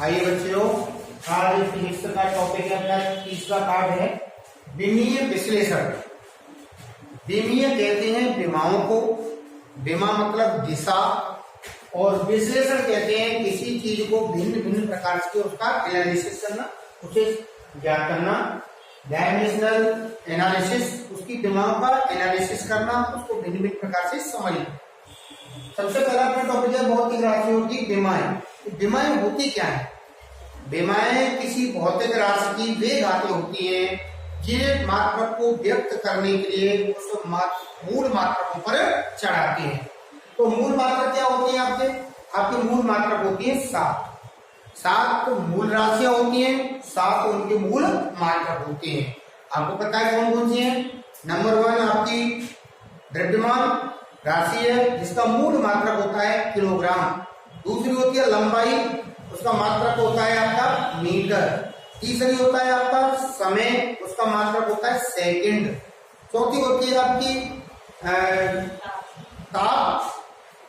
आइए बच्चों, आज फिजिक्स का टॉपिक है अपना तीसरा पार्ट है विमीय विश्लेषण। विमीय कहते हैं विमाओं को, विमा मतलब दिशा, और विश्लेषण कहते हैं किसी चीज को भिन्न भिन्न प्रकार से उसका एनालिसिस करना, उसे ज्ञात करना। डायमेंशनल एनालिसिस, उसकी विमाओं का एनालिसिस करना, उसको भिन्न भिन्न प्रकार से समझना। सबसे पहला अपना टॉपिक है भौतिक राशियों की विमाएं। विमाएं होती क्या है? विमाएं किसी भौतिक राशि की वे घातें होती हैं जिन्हें मात्रक को व्यक्त करने के लिए उस मूल मात्रकों पर चढ़ाते हैं। तो मूल मात्रक क्या होती है? आपकी मूल मात्रक होती है 7 मूल राशियां होती हैं, 7 उनके मूल मात्रक होते हैं। आपको पता है कौन कौन सी है? नंबर 1 आपकी द्रव्यमान राशि है जिसका मूल मात्रक होता है किलोग्राम। दूसरी होती है लंबाई, उसका मात्रक होता है आपका मीटर। तीसरी होता है आपका समय, उसका मात्रक होता है सेकंड। चौथी होती है आपकी ताप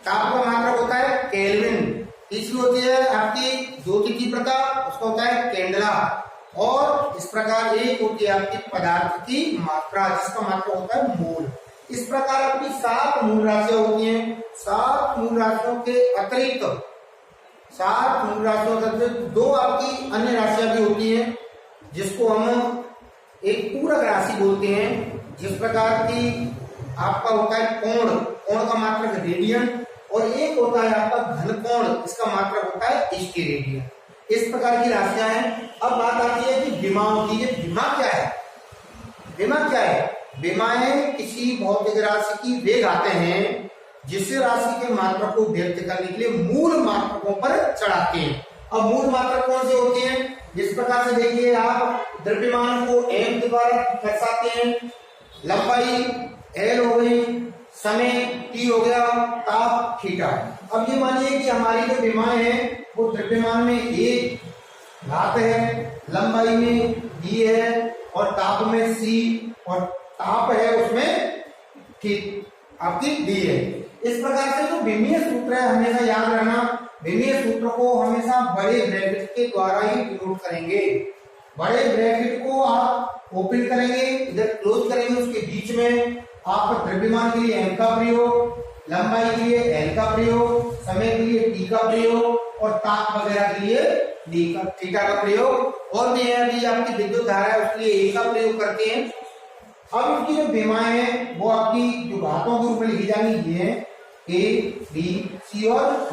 का मात्रक होता है केल्विन। तीसरी होती है आपकी ज्योति तीव्रता, उसका होता है कैंडला। और इस प्रकार एक होती है आपकी पदार्थ की मात्रा जिसका मात्रक होता है मोल। इस प्रकार आपकी 7 मूल राशियां होती हैं। 7 मूल राशियों के अतिरिक्त 7 मूल राशियों के अतिरिक्त 2 आपकी अन्य राशियां भी होती हैं जिसको हम एक पूरक राशि बोलते हैं। जिस प्रकार की आपका होता है कोण का मात्रक रेडियन, और एक होता है आपका घन कोण, इसका मात्रक होता है स्टेरेडियन। इस प्रकार की राशियां हैं। अब बात आती है कि विमाओं की। विमा क्या है? विमा क्या है? विमाएं किसी भौतिक राशि की वे घातें हैं जिस राशि के मात्रक को व्यक्त करने के लिए मूल मात्रकों पर चढ़ाते हैं। अब मूल मात्रक कौन से होते हैं? जिस प्रकार से देखिए, आप द्रव्यमान को m के द्वारा दर्शाते हैं, लंबाई l हो गई, समय t हो गया, ताप थीटा। अब ये मानिए कि हमारी जो विमाएं हैं वो द्रव्यमान में a घात है, लंबाई में d है, और ताप में c, और ताप है उसमें ठीक आपकी डी है। इस प्रकार से जो विमीय सूत्र है, हमेशा याद रखना, विमीय सूत्र को हमेशा बड़े ब्रैकेट के द्वारा ही डिनोट करेंगे। बड़े ब्रैकेट को आप ओपन करेंगे, इधर क्लोज करेंगे, उसके बीच में आप द्रव्यमान के लिए m का प्रयोग, लंबाई के लिए l का प्रयोग, समय के लिए t का प्रयोग, और ताप वगैरह के लिए थीटा का प्रयोग, और भी है अभी आपकी विद्युत धारा है उसके लिए a का प्रयोग करते हैं। अब इसकी जो विमाएं हैं वो आपकी जो घातों के रूप में लिखी जाएंगी ये है A, B, C और